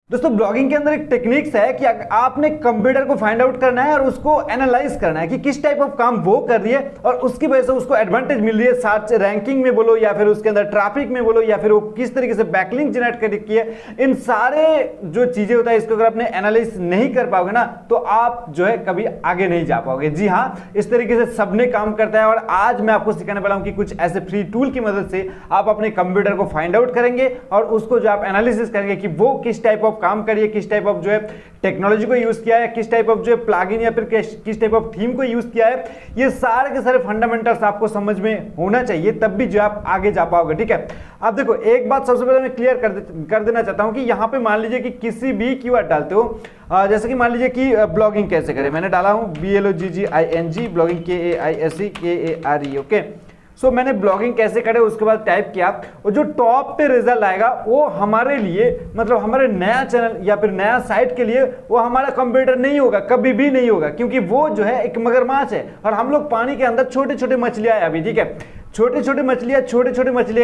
दोस्तों ब्लॉगिंग के अंदर एक टेक्निक्स है कि आपने कंप्यूटर को फाइंड आउट करना है और उसको एनालाइज करना है कि किस टाइप ऑफ काम वो कर रही है और उसकी वजह से उसको एडवांटेज मिल रही है, साथ रैंकिंग में बोलो या फिर उसके अंदर ट्रैफिक में बोलो या फिर वो किस तरीके से बैकलिंक जनरेट कर रही है। इन सारे जो चीजें होता है इसको अगर आपने एनालाइज नहीं कर पाओगे ना तो आप जो है कभी आगे नहीं जा पाओगे। जी हाँ, इस तरीके से सबने काम करता है और आज मैं आपको सिखाने वाला हूं कि कुछ ऐसे फ्री टूल की मदद से आप अपने कंप्यूटर को फाइंड आउट करेंगे और उसको जो आप एनालिसिस करेंगे कि वो किस टाइप ऑफ काम करिए, किस टाइप ऑफ जो है टेक्नोलॉजी को यूज किया है, किस टाइप ऑफ जो है प्लगइन या फिर किस टाइप ऑफ थीम को यूज किया है। ये सारे के सारे फंडामेंटल्स आपको समझ में होना चाहिए, तब भी जो आप आगे जा पाओगे। ठीक है, अब देखो एक बात सबसे पहले मैं क्लियर कर देना चाहता हूं कि यहां पे मान लीजिए कि किसी भी कीवर्ड डालते हो, जैसे कि मान लीजिए कि ब्लॉगिंग कैसे करें, मैंने डाला हूं BLOGGING ब्लॉगिंग KAISE ओके। सो मैंने ब्लॉगिंग कैसे करें उसके बाद टाइप किया और जो टॉप पे रिजल्ट आएगा वो हमारे लिए मतलब हमारे नया चैनल या फिर नया साइट के लिए वो हमारा कंप्यूटर नहीं होगा, कभी भी नहीं होगा, क्योंकि वो जो है एक मगरमच्छ है और हम लोग पानी के अंदर छोटे छोटे मछलियां है अभी। ठीक है, छोटे छोटे मछलियां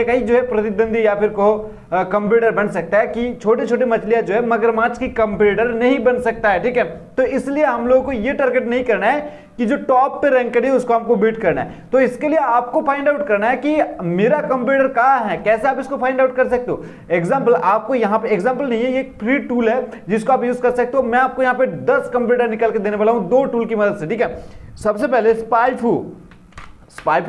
का ही जो है प्रतिद्वंदी या फिर कहो कंप्यूटर बन सकता है कि छोटे छोटे मछलियां जो है मगरमच्छ की कंप्यूटर नहीं बन सकता है। ठीक है, तो इसलिए हम लोगों को ये टारगेट नहीं करना है कि जो टॉप पे रैंक करिए उसको हमको बीट करना है। तो इसके लिए आपको फाइंड आउट करना है कि मेरा कंप्यूटर कहां है, कैसे आप इसको फाइंड आउट कर सकते हो। एग्जांपल आपको यहां पे, एग्जांपल नहीं है, ये एक फ्री टूल है जिसको आप यूज कर सकते हो। मैं आपको यहां पे 10 कंप्यूटर निकाल के देने वाला हूं 2 टूल की मदद से। ठीक है, सबसे पहले स्पाइफू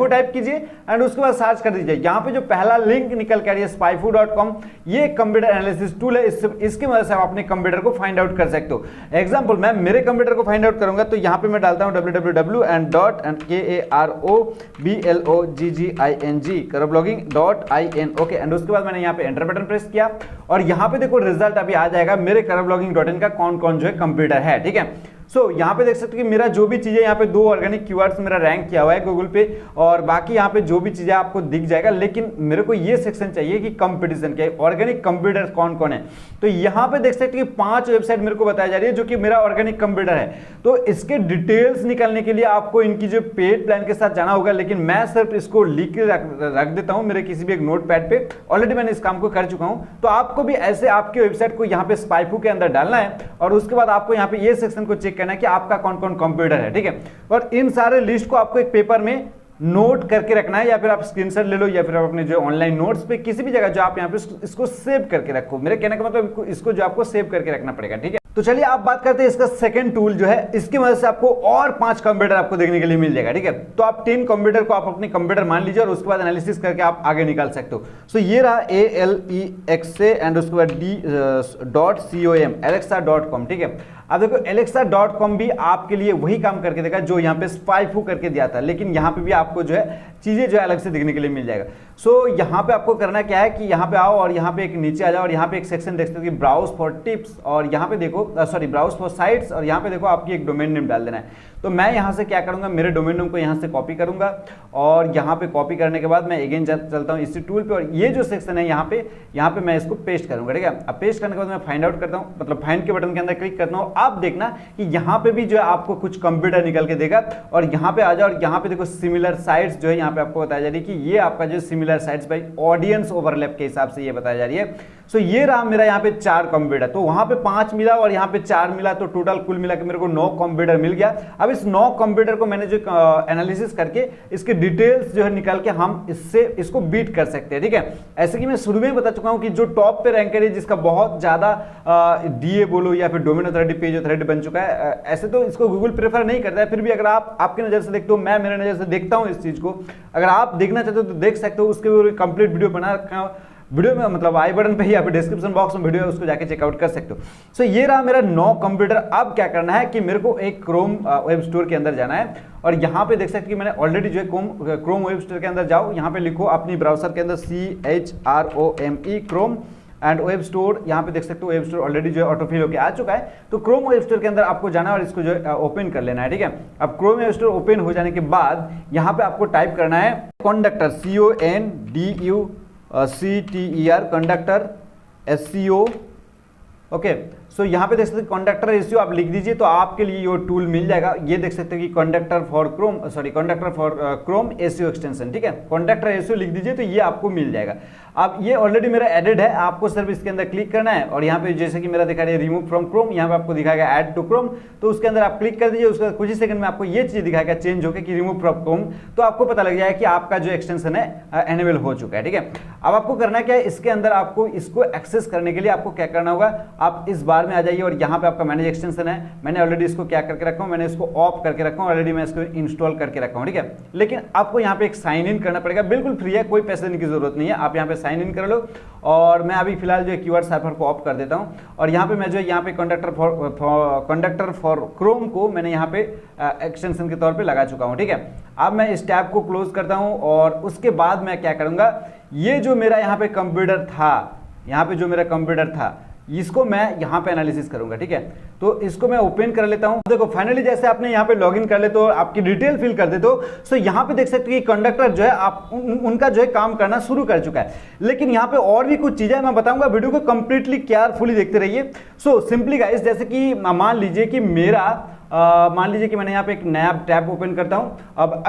टाइप कीजिए एंड उसके बाद सर्च कर दीजिए। यहां पे जो पहला लिंक निकल के आ रही है spyfoo.com, ये कंप्यूटर एनालिसिस टूल है, इसकी मदद से आप अपने कंप्यूटर को फाइंड आउट कर सकते हो। एग्जांपल मैं मेरे कंप्यूटर को फाइंड आउट करूंगा तो यहां पे मैं डालता हूं www.karobloging.in ओके एंड उसके बाद मैंने यहां पे एंटर बटन प्रेस किया और यहां पे देखो रिजल्ट अभी आ जाएगा मेरे karobloging.in का कौन कौन जो है कंप्यूटर है। ठीक है, सो यहाँ पे देख सकते हो कि मेरा जो भी चीजें यहाँ पे 2 ऑर्गेनिक कीवर्ड्स मेरा रैंक किया हुआ है गूगल पे और बाकी यहाँ पे जो भी चीजें आपको दिख जाएगा, लेकिन मेरे को ये सेक्शन चाहिए कि कंपटीशन के ऑर्गेनिक कंप्यूटर कौन कौन है। तो यहाँ पे देख सकते हो कि 5 वेबसाइट मेरे को बताई जा रही है जो कि मेरा ऑर्गेनिक कंप्यूटर है। तो इसके डिटेल्स निकालने के लिए आपको इनकी जो पेड प्लान के साथ जाना होगा, लेकिन मैं सिर्फ इसको लिख के रख देता हूँ मेरे किसी भी एक नोट पैड पे। ऑलरेडी मैंने इस काम को कर चुका हूँ। तो आपको भी ऐसे आपके वेबसाइट को यहाँ पे स्पाइफू के अंदर डालना है और उसके बाद आपको यहाँ पे ये सेक्शन को चेक करना है कि आपका कौन कौन कंप्यूटर है। ठीक है, और इन सारे लिस्ट को आपको एक पेपर में नोट करके रखना है या फिर आप स्क्रीनशॉट ले लो या फिर आप अपने जो ऑनलाइन नोट्स पे किसी भी जगह जो आप यहाँ पे इसको सेव करके रखो। मेरे कहने का मतलब इसको जो आपको सेव करके रखना पड़ेगा। ठीक है, तो चलिए आप बात करते हैं इसका सेकंड टूल जो है, इसकी मदद से आपको और 5 कंप्यूटर आपको देखने के लिए मिल जाएगा। ठीक है, तो आप 3 कंप्यूटर को आप अपने कंप्यूटर मान लीजिए और उसके बाद एनालिसिस करके आप आगे निकाल सकते हो। सो ये रहा ALEXA एंड उसके बाद D.com alexa.com। ठीक है, अब देखो alexa.com भी आपके लिए वही काम करके देगा जो यहाँ पे स्पाइफू करके दिया था, लेकिन यहाँ पे भी आपको जो है चीजें जो है अलग से दिखने के लिए मिल जाएगा। सो यहाँ पे आपको करना क्या है कि यहाँ पे आओ और यहाँ पे एक नीचे आ जाओ और यहाँ पे एक सेक्शन देखते हो कि ब्राउज फॉर टिप्स और यहाँ पे देखो ब्राउज फॉर साइट्स और यहाँ पे देखो आपकी एक डोमेन नेम डाल देना है। तो मैं यहाँ से क्या करूंगा, मेरे डोमेन नेम को यहाँ से कॉपी करूंगा और यहाँ पे कॉपी करने के बाद मैं अगेन चलता हूँ इसी टूल पे और ये जो सेक्शन है यहाँ पे मैं इसको पेस्ट करूंगा। ठीक है, अब पेस्ट करने के बाद मैं फाइंड आउट करता हूँ, मतलब फाइंड के बटन के अंदर क्लिक करता हूँ। आप देखना कि यहाँ पे भी जो है आपको कुछ कंप्यूटर निकल के देगा और यहाँ पे आ जाओ और यहाँ पे देखो सिमिलर साइट्स जो है यहाँ पे आपको बताया जा रही है कि ये आपका जो similar sites by audience overlap के हिसाब से ये बताया जा रही है। सो ये रहा मेरा यहाँ पे 4 कंप्यूटर, तो वहां पे 5 मिला और यहाँ पे 4 मिला, तो टोटल कुल मिला के मेरे को 9 कंप्यूटर मिल गया। अब इस 9 कंप्यूटर को मैंने जो एनालिसिस करके इसके डिटेल्स जो है निकाल के हम इसको बीट कर सकते हैं। ठीक है, ऐसे कि मैं शुरू में बता चुका हूं कि जो टॉप पे रैंकर है जिसका बहुत ज्यादा डीए बोलो या फिर डोमेन अथॉरिटी पेज अथॉरिटी बन चुका है, ऐसे तो इसको गूगल प्रेफर नहीं करता है, फिर भी अगर आप आपकी नजर से देखते हो, मैं मेरे नजर से देखता हूं इस चीज को, अगर आप देखना चाहते हो तो देख सकते हो। उसके कंप्लीट वीडियो बना रखा वीडियो में, मतलब आई बटन पे ही या फिर डिस्क्रिप्शन बॉक्स में वीडियो है, उसको जाके चेकआउट कर सकते हो। सो ये रहा मेरा 9 कंप्यूटर। अब क्या करना है कि मेरे को एक क्रोम वेब स्टोर के अंदर जाना है और यहाँ पे देख सकते हैं कि मैंने ऑलरेडी जो है क्रोम वेब स्टोर के अंदर जाओ, यहाँ पे लिखो अपनी ब्राउजर के अंदर CHROME Chrome and web store. यहाँ पे देख सकते हो वेब स्टोर ऑलरेडी जो है ऑटोफिल होकर आ चुका है। तो क्रोम वेब स्टोर के अंदर आपको जाना है और इसको जो है ओपन कर लेना है। ठीक है, अब क्रोम वेब स्टोर ओपन हो जाने के बाद यहाँ पे आपको टाइप करना है conductor CONDUCTER conductor SCO okay. So यहाँ पे देख सकते हैं कंडक्टर रेशियो आप लिख दीजिए तो आपके लिए ये टूल मिल जाएगा। ये देख सकते हैं कि conductor for Chrome SEO extension, ठीक है, कंडक्टर रेशियो लिख दीजिए तो ये आपको मिल जाएगा। अब ये ऑलरेडी मेरा एडेड है, आपको सिर्फ इसके अंदर क्लिक करना है और यहाँ पे जैसे कि मेरा दिखा रहा है रिमूव फ्रॉम क्रोम, यहाँ पे आपको दिखाएगा ऐड टू क्रोम, तो उसके अंदर आप क्लिक कर दीजिए। उसके बाद कुछ ही सेकंड में आपको ये चीज दिखाएगा चेंज होकर कि रिमूव फ्रॉम क्रोम, तो आपको पता लग जाएगा कि आपका जो एक्सटेंशन है एनेबल हो चुका है, ठीक है। अब आपको करना क्या है, इसके अंदर आपको इसको एक्सेस करने के लिए आपको क्या करना होगा, आप इस बार में आ जाइए और यहाँ पे आपका मैनेज एक्सटेंशन है। मैंने ऑलरेडी इसको क्या करके रखा हूँ, मैंने इसको ऑफ करके रखा हूँ, ऑलरेडी मैं इसको इंस्टॉल करके रखा हूँ, ठीक है। लेकिन आपको यहाँ पे एक साइन इन करना पड़ेगा, बिल्कुल फ्री है, कोई पैसे देने की जरूरत नहीं है। आप यहाँ पे साइन इन कर लो और मैं अभी फिलहाल जो कीवर्ड सर्वर को ऑफ कर देता हूँ और यहाँ पे मैं जो यहाँ पे कंडक्टर फॉर क्रोम को मैंने यहाँ पे एक्सटेंशन के तौर पे लगा चुका हूँ, ठीक है। अब मैं इस टैब को क्लोज करता हूँ और उसके बाद मैं क्या करूँगा, ये जो मेरा यहाँ पे कंप्यूटर था, यहाँ पे जो मेरा कंप्यूटर था इसको मैं यहाँ पे एनालिसिस करूंगा, ठीक है। तो इसको मैं ओपन कर लेता हूँ। देखो फाइनली जैसे आपने यहाँ पे लॉगिन कर ले तो आपकी डिटेल फिल कर दे तो सो यहाँ पे देख सकते हैं कि कंडक्टर जो है आप उनका जो है काम करना शुरू कर चुका है। लेकिन यहाँ पे और भी कुछ चीजें मैं बताऊंगा, वीडियो को कंप्लीटली केयरफुली देखते रहिए। सो सिंपली गाइस, जैसे कि मान लीजिए कि मान लीजिए कि मैंने यहाँ पे एक नया टैब ओपन करता हूँ। अब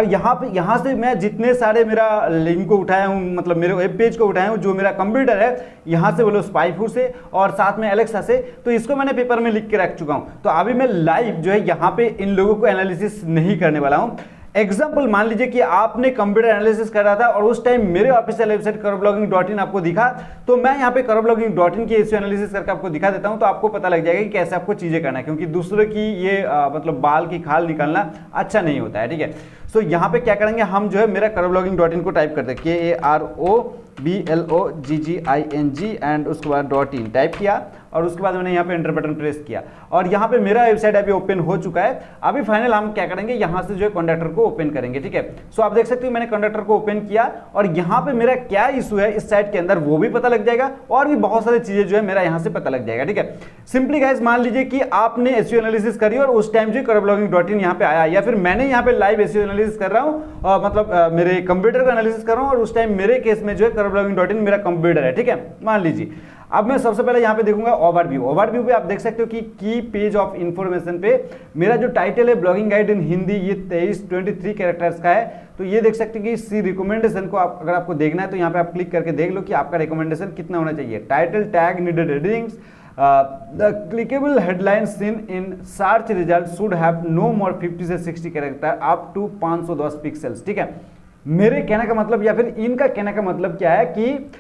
यहाँ से मैं जितने सारे मेरा लिंक को उठाया हूँ, मतलब मेरे वेब पेज को उठाया हूँ, जो मेरा कंप्यूटर है यहाँ से बोलो स्पाइफू से और साथ में एलेक्सा से, तो इसको मैंने पेपर में लिख के रख चुका हूँ। तो अभी मैं लाइव जो है यहाँ पे इन लोगों को एनालिसिस नहीं करने वाला हूँ। एग्जाम्पल मान लीजिए कि आपने कंप्यूटर एनालिसिस कर रहा था और उस टाइम मेरे ऑफिशियल वेबसाइट करोब्लॉगिंग.in आपको दिखा, तो मैं यहाँ पे करोब्लॉगिंग.in की एसईओ एनालिसिस करके आपको दिखा देता हूँ, तो आपको पता लग जाएगा कि कैसे आपको चीजें करना है, क्योंकि दूसरे की ये मतलब बाल की खाल निकालना अच्छा नहीं होता है, ठीक है। सो यहाँ पे क्या करेंगे हम, जो है मेरा करोब्लॉगिंग.in को टाइप करते हैं KAROBLOGGING एंड उसके बाद .in टाइप किया और उसके बाद मैंने यहाँ पे एंटर बटन प्रेस किया और यहाँ पे मेरा वेबसाइट अभी ओपन हो चुका है। अभी फाइनल हम क्या करेंगे, यहाँ से जो है कंडक्टर को ओपन करेंगे, ठीक है। सो आप देख सकते हो मैंने कंडक्टर को ओपन किया और यहाँ पे मेरा क्या इशू है इस साइट के अंदर वो भी पता लग जाएगा और भी बहुत सारी चीजें जो है मेरा यहाँ से पता लग जाएगा, ठीक है। सिंपली गाइस मान लीजिए कि आपने एसईओ एनालिसिस करी और उस टाइम जो करोब्लॉगिंग.in यहाँ पे आया, या फिर मैंने यहाँ पे लाइव एसईओ एनालिसिस कर रहा हूँ, मतलब मेरे कंप्यूटर को एनालिसिस कर रहा हूँ और उस टाइम मेरे केस में जो है करोब्लॉगिंग.in मेरा कंप्यूटर है, ठीक है, मान लीजिए। अब मैं सबसे पहले यहाँ पे देखूंगा ओवरव्यू पे आप देख सकते हो कि की पेज ऑफ इंफॉर्मेशन पे मेरा जो टाइटल है ब्लॉगिंग गाइड इन हिंदी, ये 23 कैरेक्टर्स का है। तो ये देख सकते हैं कि सी रिकमेंडेशन को अगर आपको देखना है तो यहाँ पे आप क्लिक करके देख लो कि आपका रिकमेंडेशन कितना होना चाहिए। Title tag needed headings, the clickable headline seen in search result should have no more 50 से 60 कैरेक्टर अप टू 510 पिक्सल्स, ठीक है। मेरे कहने का मतलब या फिर इनका कहने का मतलब क्या है कि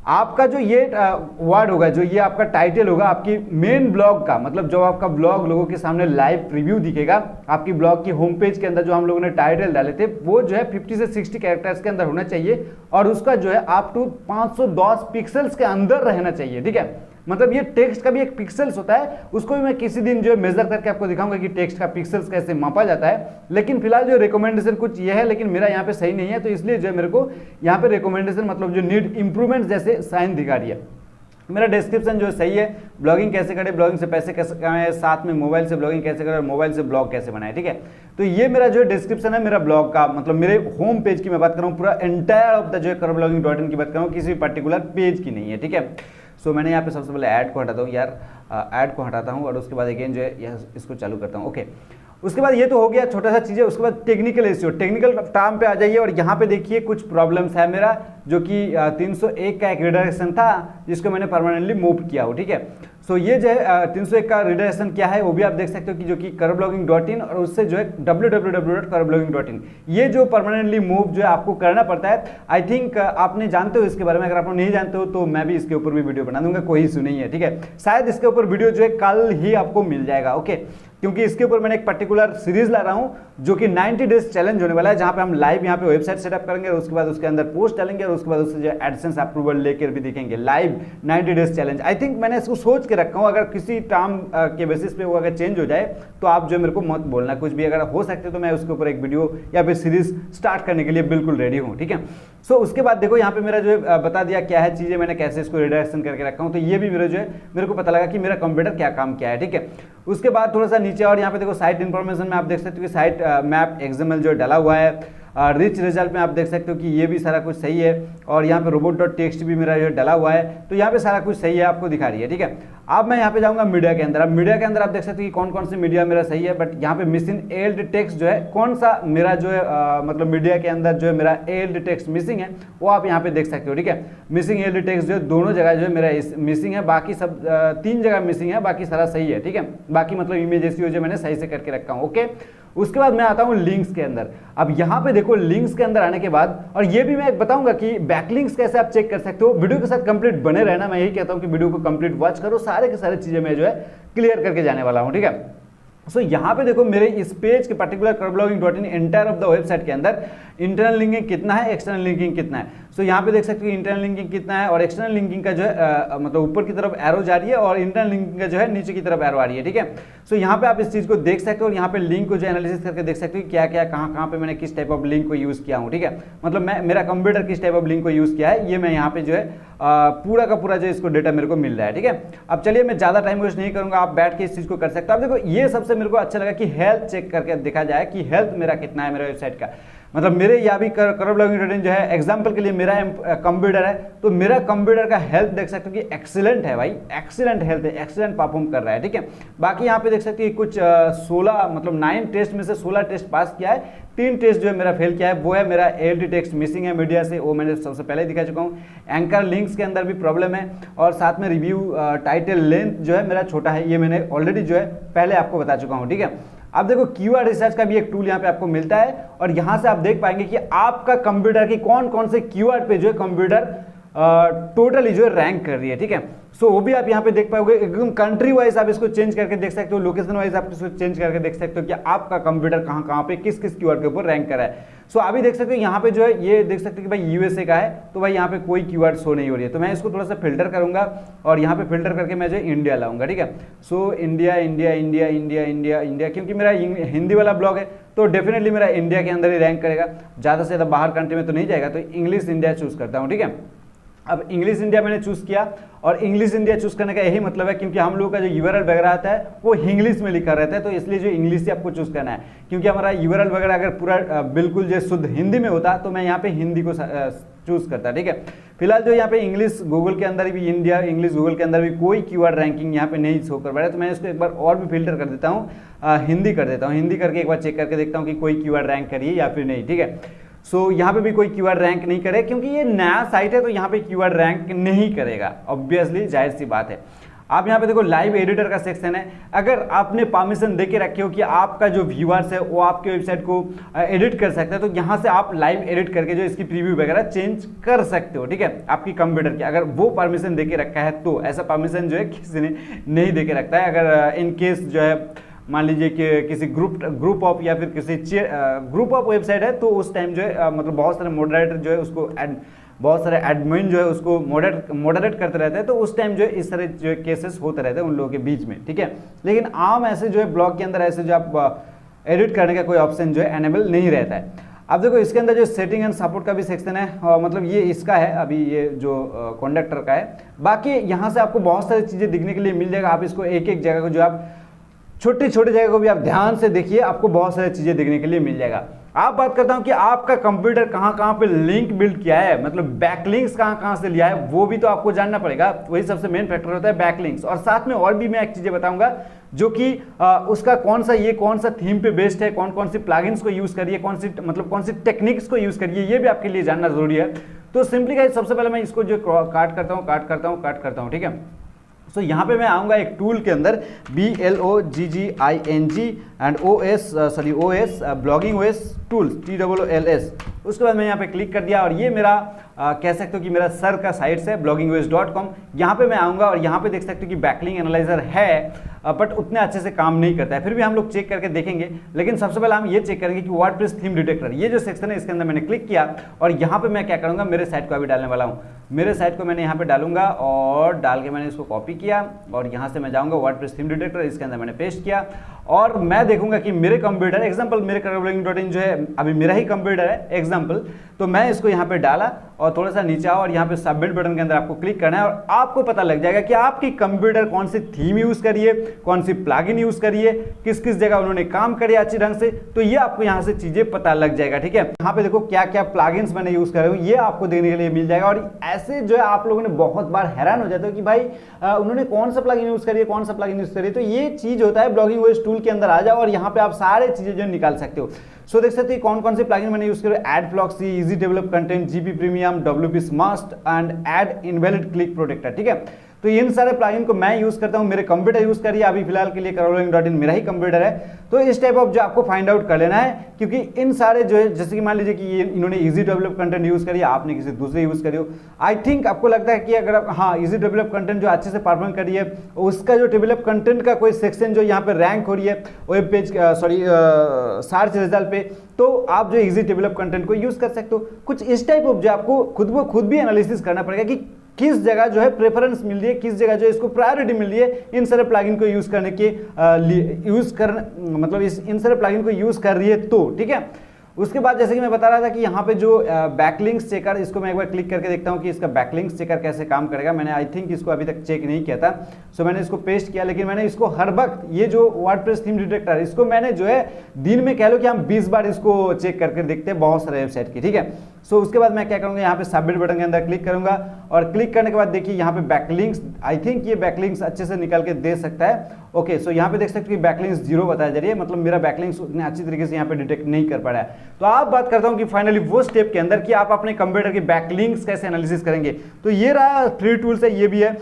आपका जो ये वर्ड होगा, जो ये आपका टाइटल होगा आपकी मेन ब्लॉग का, मतलब जो आपका ब्लॉग लोगों के सामने लाइव प्रीव्यू दिखेगा आपकी ब्लॉग की होम पेज के अंदर, जो हम लोगों ने टाइटल डाले थे वो जो है 50 से 60 कैरेक्टर्स के अंदर होना चाहिए और उसका जो है अप टू 510 पिक्सल्स के अंदर रहना चाहिए, ठीक है। मतलब ये टेक्स्ट का भी एक पिक्सल्स होता है, उसको भी मैं किसी दिन जो है मेजर करके आपको दिखाऊंगा कि टेक्स्ट का पिक्सल्स कैसे मापा जाता है। लेकिन फिलहाल जो रिकमेंडेशन कुछ ये है, लेकिन मेरा यहाँ पे सही नहीं है, तो इसलिए जो है मेरे को यहाँ पे रिकमेंडेशन मतलब जो नीड इंप्रूवमेंट जैसे साइन दिखा रही है। मेरा डिस्क्रिप्शन जो सही है, ब्लॉगिंग कैसे करें, ब्लॉगिंग से पैसे कैसे कमाएं, साथ में मोबाइल से ब्लॉगिंग कैसे करें और मोबाइल से ब्लॉग कैसे बनाए, ठीक है। तो ये मेरा जो डिस्क्रिप्शन है मेरा ब्लॉग का, मतलब मेरे होम पेज की मैं बात कर रहा हूँ, पूरा एंटायर ऑफ द जो है करोब्लॉगिंग.in की बात कर रहा हूँ, किसी पर्टिकुलर पेज की नहीं है, ठीक है। सो मैंने यहाँ पे सबसे पहले ऐड को हटाता हूँ यार, ऐड को हटाता हूँ और उसके बाद अगेन जो है इसको चालू करता हूँ, ओके। उसके बाद ये तो हो गया छोटा सा चीज़ है। उसके बाद टेक्निकल एसईओ, टेक्निकल टर्म पे आ जाइए और यहाँ पे देखिए कुछ प्रॉब्लम्स है मेरा, जो कि 301 का एक रिडायरेक्शन था जिसको मैंने परमानेंटली मूव किया हो, ठीक है। सो ये जो है 301 का रिडायरेक्शन क्या है वो भी आप देख सकते हो कि जो कि करोब्लॉगिंग.in और उससे जो है www.करोब्लॉगिंग.in, ये जो परमानेंटली मूव जो है आपको करना पड़ता है। आई थिंक आपने जानते हो इसके बारे में, अगर आप नहीं जानते हो तो मैं भी इसके ऊपर भी वीडियो बना दूंगा, कोई इशू नहीं है, ठीक है। शायद इसके ऊपर वीडियो जो है कल ही आपको मिल जाएगा, ओके, क्योंकि इसके ऊपर मैंने एक पर्टिकुलर सीरीज ला रहा हूँ जो कि 90 डेज चैलेंज होने वाला है, जहां पे हम लाइव यहाँ पे वेबसाइट सेटअप करेंगे और उसके बाद उसके अंदर पोस्ट डालेंगे और उसके बाद उससे जो एडसेंस अप्रूवल लेकर भी दिखेंगे live 90 days challenge. I think मैंने इसको सोच के रखा हूँ, अगर किसी टर्म के बेसिस पे वो अगर चेंज हो जाए तो आप जो मेरे को मत बोलना, कुछ भी अगर हो सकते तो मैं उसके ऊपर एक वीडियो या फिर सीरीज स्टार्ट करने के लिए बिल्कुल रेडी हूँ, ठीक है। सो उसके बाद देखो यहाँ पे मेरा जो है बता दिया क्या है चीजें, मैंने कैसे इसको रिडायरेक्शन करके रखा हूँ, तो ये भी मेरा जो है मेरे को पता लगा कि मेरा कंप्यूटर क्या काम किया है, ठीक है। उसके बाद थोड़ा सा नीचे और यहाँ पे देखो साइट इन्फॉर्मेशन में आप देख सकते हो कि साइट मैप XML जो डाला हुआ है। रिच रिजल्ट में आप देख सकते हो कि ये भी सारा कुछ सही है और यहाँ पे robot.txt भी मेरा जो डाला हुआ है, तो यहाँ पे सारा कुछ सही है, आपको दिखा रही है, ठीक है। अब मैं यहाँ पे जाऊंगा मीडिया के अंदर। अब मीडिया के अंदर आप देख सकते हैं कि कौन कौन सी मीडिया मेरा सही है, बट यहाँ पे मिसिंग एल्ड टेक्स्ट जो है, कौन सा मेरा जो है मतलब मीडिया के अंदर जो है मेरा एल्ड टेक्स्ट मिसिंग है वो आप यहाँ पे देख सकते हो। ठीक है, मिसिंग एल्ड टेक्स्ट जो है दोनों जगह जो है मेरा मिसिंग है, बाकी सब 3 जगह मिसिंग है, बाकी सारा सही है। ठीक है, बाकी मतलब इमेज ऐसी हो जो मैंने सही से करके रखा हूँ। ओके, उसके बाद मैं आता हूँ लिंक्स के अंदर। अब यहाँ पे देखो लिंक्स के अंदर आने के बाद, और ये भी मैं बताऊंगा कि बैकलिंक्स कैसे आप चेक कर सकते हो। वीडियो के साथ कंप्लीट बने रहना, मैं यही कहता हूँ कि वीडियो को कंप्लीट वॉच करो, सारे के सारे चीजें मैं जो है क्लियर करके जाने वाला हूँ। ठीक है, सो यहाँ पे देखो मेरे इस पेज के particular curveblogging.in entire of the website के अंदर इंटरनल लिंकिंग कितना है, एक्सटर्नल लिंकिंग कितना है। सो यहाँ पे देख सकते हो इंटरनल लिंकिंग कितना है और एक्सटर्नल लिंकिंग का जो है मतलब ऊपर की तरफ एरो जा रही है और इंटरनल लिंकिंग का जो है नीचे की तरफ एरो आ रही है। ठीक है, सो यहाँ पे आप इस चीज को देख सकते हो और यहाँ पे लिंक को जो एनालिसिस करके देख सकते हो क्या क्या कहाँ पे मैंने किस टाइप ऑफ लिंक को यूज किया हूँ। ठीक है, मतलब मेरा कंप्यूटर किस टाइप ऑफ लिंक को यूज किया है, ये मैं यहाँ पे जो है पूरा का पूरा जो इसको डेटा मेरे को मिल रहा है। ठीक है, अब चलिए मैं ज्यादा टाइम वेस्ट नहीं करूंगा, आप बैठ के इस चीज को कर सकते हो। अब देखो ये सबसे मेरे को अच्छा लगा कि हेल्थ चेक करके देखा जाए कि हेल्थ मेरा कितना है मेरे वेबसाइट का। मतलब मेरे यहाँ भी curveblogging.in जो है एग्जांपल के लिए मेरा कंप्यूटर है, तो मेरा कंप्यूटर का हेल्थ देख सकते हो कि एक्सीलेंट है भाई, एक्सीलेंट हेल्थ है, एक्सीलेंट परफॉर्म कर रहा है। ठीक है, बाकी यहाँ पे देख सकते हैं कुछ 16 मतलब 9 टेस्ट में से 16 टेस्ट पास किया है, 3 टेस्ट जो है मेरा फेल किया है, वो है मेरा एल्ड टेक्स्ट मिसिंग है मीडिया से, वो मैंने सबसे पहले दिखा चुका हूँ। एंकर लिंक्स के अंदर भी प्रॉब्लम है और साथ में रिव्यू टाइटल लेंथ जो है मेरा छोटा है, ये मैंने ऑलरेडी जो है पहले आपको बता चुका हूँ। ठीक है, अब देखो कीवर्ड रिसर्च का भी एक टूल यहाँ पे आपको मिलता है और यहाँ से आप देख पाएंगे कि आपका कंप्यूटर की कौन कौन से कीवर्ड पे जो है कंप्यूटर टोटली जो है रैंक कर रही है। ठीक है, सो वो भी आप यहाँ पे देख पाओगे, एकदम कंट्री वाइज आप इसको चेंज करके देख सकते हो, लोकेशन वाइज आप इसको चेंज करके देख सकते हो कि आपका कंप्यूटर कहाँ पे किस किस कीवर्ड के ऊपर रैंक कर रहा है। सो अभी देख सकते हो यहाँ पे जो है ये देख सकते हो कि भाई यूएसए का है, तो भाई यहाँ पे कोई कीवर्ड शो नहीं हो रही है, तो मैं इसको थोड़ा सा फिल्टर करूंगा और यहाँ पे फिल्टर करके मैं जो इंडिया लाऊंगा। ठीक है, so India India India India India India, क्योंकि मेरा हिंदी वाला ब्लॉग है तो डेफिनेटली मेरा इंडिया के अंदर ही रैंक करेगा, ज़्यादा से ज़्यादा बाहर कंट्री में तो नहीं जाएगा, तो इंग्लिश इंडिया चूज करता हूँ। ठीक है, अब इंग्लिश इंडिया मैंने चूज किया और इंग्लिश इंडिया चूज करने का यही मतलब है क्योंकि हम लोगों का जो यूआरएल वगैरह आता है वो इंग्लिश में लिखा रहता है, तो इसलिए जो इंग्लिश से आपको चूज करना है, क्योंकि हमारा यूआरएल वगैरह अगर पूरा बिल्कुल जो शुद्ध हिंदी में होता तो मैं यहाँ पे हिंदी को चूज करता। ठीक है, फिलहाल जो यहाँ पे इंग्लिश गूगल के अंदर भी इंडिया इंग्लिश गूगल के अंदर भी कोई कीवर्ड रैंकिंग यहाँ पे नहीं शो कर पा रहा है, तो मैं इसको एक बार और भी फिल्टर कर देता हूँ, हिंदी कर देता हूँ। हिंदी करके एक बार चेक करके देखता हूँ कि कोई कीवर्ड रैंक करिए या फिर नहीं। ठीक है, सो यहाँ पे भी कोई कीवर्ड रैंक नहीं करे क्योंकि ये नया साइट है, तो यहाँ पे कीवर्ड रैंक नहीं करेगा, ऑब्वियसली जाहिर सी बात है। आप यहाँ पे देखो लाइव एडिटर का सेक्शन है, अगर आपने परमिशन देके रखे हो कि आपका जो व्यूअर्स है वो आपके वेबसाइट को एडिट कर सकते हैं, तो यहाँ से आप लाइव एडिट करके जो इसकी प्रीव्यू वगैरह चेंज कर सकते हो। ठीक है, आपकी कंप्यूटर की अगर वो परमिशन देके रखा है, तो ऐसा परमिशन जो है किसी ने नहीं देके रखता है। अगर इन केस जो है मान लीजिए कि किसी ग्रुप ऑफ या फिर किसी ग्रुप ऑफ वेबसाइट है, तो उस टाइम जो है मतलब बहुत सारे मॉडरेटर जो है उसको बहुत सारे एडमिन जो है उसको मॉडरेट करते रहते हैं, तो उस टाइम जो है इस तरह जो है केसेस होते रहते हैं उन लोगों के बीच में। ठीक है, लेकिन आम ऐसे जो है ब्लॉग के अंदर ऐसे जो आप एडिट करने का कोई ऑप्शन जो है एनेबल नहीं रहता है। अब देखो इसके अंदर जो सेटिंग एंड सपोर्ट का भी सेक्शन है, मतलब ये इसका है, अभी ये जो कंडक्टर का है। बाकी यहाँ से आपको बहुत सारी चीज़ें दिखने के लिए मिल जाएगा, आप इसको एक एक जगह को जो आप छोटी छोटी जगह को भी आप ध्यान से देखिए, आपको बहुत सारी चीजें देखने के लिए मिल जाएगा। आप बात करता हूं कि आपका कंप्यूटर कहां पे लिंक बिल्ड किया है, मतलब बैकलिंक्स कहां से लिया है, वो भी तो आपको जानना पड़ेगा। वही सबसे मेन फैक्टर होता है बैकलिंक्स, और साथ में और भी मैं एक चीजें बताऊंगा जो कि उसका कौन सा थीम पे बेस्ड है, कौन कौन सी प्लगइन्स को यूज करिए, कौन सी टेक्निक्स को यूज करिए, ये भी आपके लिए जानना जरूरी है। तो सिंपली गाइस सबसे पहले मैं इसको जो काट करता हूं। ठीक है, सो यहाँ पे मैं आऊँगा एक टूल के अंदर BLOGGING and OS blogging OS tools TOOLS। उसके बाद मैं यहाँ पे क्लिक कर दिया और ये मेरा कह सकते हो कि मेरा सर का साइट्स है bloggingos.com। यहाँ पे मैं आऊँगा और यहाँ पे देख सकते हो कि बैकलिंक एनालाइजर है, बट उतने अच्छे से काम नहीं करता है, फिर भी हम लोग चेक करके देखेंगे। लेकिन सबसे पहले हम ये चेक करेंगे कि वर्डप्रेस थीम डिटेक्टर, ये जो सेक्शन है इसके अंदर मैंने क्लिक किया और यहाँ पे मैं क्या करूँगा, मेरे साइट को अभी डालने वाला हूँ। मेरे साइट को मैंने यहाँ पे डालूंगा और डाल के मैंने इसको कॉपी किया और यहाँ से मैं जाऊँगा वर्डप्रेस थीम डिटेक्टर, इसके अंदर मैंने पेस्ट किया और मैं देखूंगा कि मेरे कंप्यूटर एग्जांपल मेरे curveblogging.in जो है अभी मेरा ही कंप्यूटर है एग्जांपल, तो मैं इसको यहाँ पे डाला और थोड़ा सा नीचे आओ और यहाँ पे सबमिट बटन के अंदर आपको क्लिक करना है और आपको पता लग जाएगा कि आपकी कंप्यूटर कौन सी थीम यूज करिए, कौन सी प्लगइन यूज करिए, किस किस जगह उन्होंने काम करे अच्छी ढंग से, तो ये आपको यहाँ से चीजें पता लग जाएगा। ठीक है, यहाँ पे देखो क्या क्या प्लगइन्स मैंने यूज करे हूँ, ये आपको देखने के लिए मिल जाएगा। और ऐसे जो है आप लोगों ने बहुत बार हैरान हो जाते हो कि भाई उन्होंने कौन सा प्लगइन यूज करिए, कौन सा प्लगइन यूज करिए। तो ये चीज होता है ब्लॉगिंग ओएस टूल के अंदर आ जाओ और यहाँ पे आप सारे चीजें जो निकाल सकते हो। सो देख सकते हो कौन कौन से प्लगइन मैंने यूज करे, एडफ्लॉक्सी, easy develop content, GP premium, WP smart and ad invalid click protector. ठीक है, तो इन सारे प्लगइन को मैं यूज करता हूं, मेरे कंप्यूटर यूज करिए। अभी फिलहाल के लिए Karvlogging.in मेरा ही कंप्यूटर है। तो इस टाइप ऑफ जो आपको फाइंड आउट कर लेना है, क्योंकि इन सारे जो है जैसे कि मान लीजिए कि ये इन्होंने इजी डेवलप कंटेंट यूज करिए, आपने किसी दूसरे यूज करी हो। आई थिंक आपको लगता है कि अगर आप हाँ इजी डेवलप कंटेंट जो अच्छे से परफॉर्म करिए, उसका जो डेवलप कंटेंट का कोई सेक्शन जो यहाँ पे रैंक हो रही है वेब पेज सर्च रिजल्ट पे, तो आप जो इजी डेवलप कंटेंट को यूज कर सकते हो। कुछ इस टाइप ऑफ जो आपको खुद भी एनालिसिस करना पड़ेगा कि किस जगह जो है प्रेफरेंस मिल रही है, किस जगह जो है इसको प्रायोरिटी मिल रही है इन सारे प्लगइन को यूज करने के मतलब इन सारे प्लगइन को यूज कर रही है। तो ठीक है, उसके बाद जैसे कि मैं बता रहा था कि यहाँ पे जो बैकलिंक्स चेकर, इसको मैं एक बार क्लिक करके देखता हूँ कि इसका बैकलिंक्स चेकर कैसे काम करेगा। मैंने आई थिंक इसको अभी तक चेक नहीं किया था, सो मैंने इसको पेस्ट किया, लेकिन मैंने इसको हर वक्त ये जो वर्डप्रेस थीम डिटेक्टर इसको मैंने जो है दिन में कह लो कि हम 20 बार इसको चेक करके देखते हैं बहुत सारे वेबसाइट की। ठीक है, सो उसके बाद मैं क्या करूंगा, यहाँ पे सबमिट बटन के अंदर क्लिक करूंगा और क्लिक करने के बाद देखिए यहाँ पे बैकलिंक्स, आई थिंक ये बैकलिंक्स अच्छे से निकाल के दे सकता है। ओके, सो यहाँ पे देख सकते हो कि बैकलिंक्स 0 बताया जा रही है, मतलब मेरा बैकलिंक्स उतने अच्छी तरीके से यहाँ पे डिटेक्ट नहीं कर पा रहा है। तो आप बात करता हूँ कि फाइनली वो स्टेप के अंदर कि आप अपने कंप्यूटर की बैकलिंक्स कैसे एनालिसिस करेंगे। तो ये रहा फ्री टूल्स है, ये भी है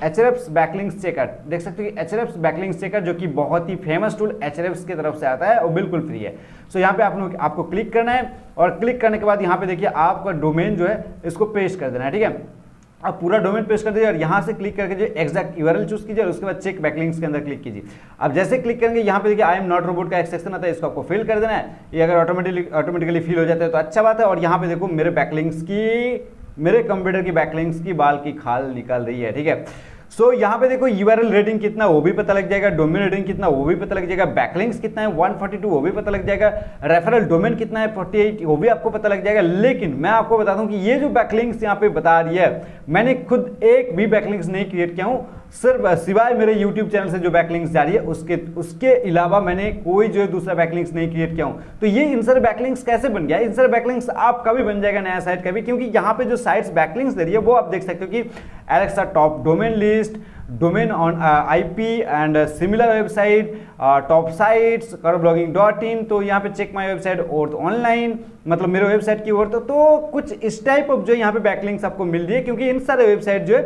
Ahrefs बैकलिंक्स चेकर। देख सकते हो कि Ahrefs बैकलिंक्स चेकर जो कि बहुत ही फेमस टूल Ahrefs की तरफ से आता है और बिल्कुल फ्री है। सो यहाँ पे आपको क्लिक करना है और क्लिक करने के बाद यहाँ पे देखिए आपका डोमेन जो है इसको पेस्ट कर देना है। ठीक है, आप पूरा डोमेन पेस्ट कर दीजिए और यहाँ से क्लिक करके जो एग्जैक्ट यूआरएल चूज कीजिए और उसके बाद चेक बैकलिंक्स के अंदर क्लिक कीजिए। अब जैसे क्लिक करेंगे यहाँ पे देखिए आई एम नॉट रोबोट का एक सेक्शन आता है, इसको आपको फिल कर देना है। ये अगर ऑटोमेटिकली फिल हो जाता है तो अच्छा बात है। और यहाँ पे देखो मेरे कंप्यूटर की बैकलिंक्स की बाल की खाल निकल रही है। ठीक है, सो यहाँ पे देखो यूआरएल रेटिंग कितना वो भी पता लग जाएगा, डोमेन रेटिंग कितना वो भी पता लग जाएगा, बैकलिंक्स कितना है 142 वो भी पता लग जाएगा, रेफरल डोमेन कितना है 48 वो भी आपको पता लग जाएगा। लेकिन मैं आपको बता दूं कि ये जो बैकलिंक्स यहाँ पे बता रही है, मैंने खुद एक भी बैकलिंक्स नहीं क्रिएट किया हूँ, सिर्फ सिवाय मेरे YouTube चैनल से जो बैकलिंक्स जा रही है उसके अलावा मैंने कोई जो है दूसरा बैकलिंक्स नहीं क्रिएट किया हूँ। तो ये इन सारे बैकलिंक्स कैसे बन गया? इन सारे बैकलिंक्स आपका भी बन जाएगा नया साइट का भी, क्योंकि यहाँ पे जो साइट्स बैकलिंक्स दे रही है वो आप देख सकते हो कि Alexa top domain list, domain on IP and similar website, top sites, Karvlogging.in। तो यहाँ पे चेक माय वेबसाइट और ऑनलाइन, मतलब मेरे वेबसाइट की ओर। तो कुछ इस टाइप ऑफ जो यहाँ पे बैकलिंक्स आपको मिल रही है, क्योंकि इन सारे वेबसाइट जो है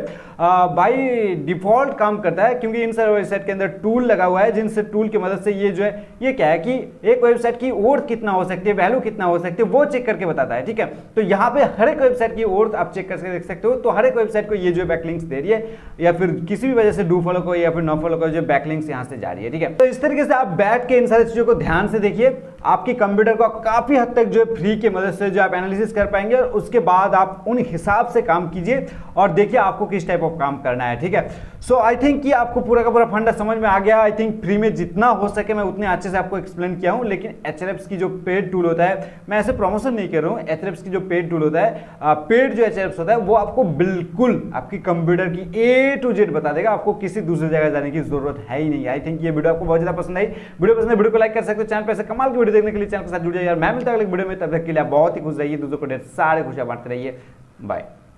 बाय डिफॉल्ट काम करता है, क्योंकि इन सारे वेबसाइट के अंदर टूल लगा हुआ है, जिनसे टूल की मदद से ये जो है ये क्या है कि एक वेबसाइट की ओर्थ कितना हो सकती है, वैल्यू कितना हो सकती है वो चेक करके बताता है। ठीक है, तो यहाँ पे हर एक वेबसाइट की ओर्थ आप चेक करके देख सकते हो। तो हर एक वेबसाइट को ये जो बैकलिंक्स दे रही है, या फिर किसी भी वजह से डू फॉलो को या फिर नो फॉलो को जो बैकलिंक्स यहाँ से जा रही है। ठीक है, तो इस तरीके से आप बैठ के इन सारी चीजों को ध्यान से देखिए, आपकी कंप्यूटर को काफी हद तक जो है फ्री की मदद से जो आप एनालिसिस कर पाएंगे, और उसके बाद आप उन हिसाब से काम कीजिए और देखिए आपको किस टाइप ऑफ काम करना है। ठीक है, सो आई थिंक कि आपको पूरा का पूरा फंडा समझ में आ गया। आई थिंक फ्री में जितना हो सके मैं उतने अच्छे से आपको एक्सप्लेन किया हूं, लेकिन Ahrefs की जो पेड टूल होता है, मैं ऐसे प्रमोशन नहीं कर रहा हूं, Ahrefs की जो पेड टूल होता है, पेड जो Ahrefs होता है वो आपको बिल्कुल आपकी कंप्यूटर की A to Z बता देगा, आपको किसी दूसरी जगह जाने की जरूरत है ही नहीं। आई थिंक ये वीडियो आपको बहुत ज्यादा पसंद आई। वीडियो पसंद है वीडियो को लाइक कर सकते हो, चैनल पे ऐसे कमाल की वीडियो देखने के लिए चैनल के साथ जुड़ जाइए यार। मैं मिलता हूं अगले वीडियो में, तब तक के लिए बहुत ही खुश रहिए, दूसरों को ढेर सारे खुशियां बांटते रहिए। बाय।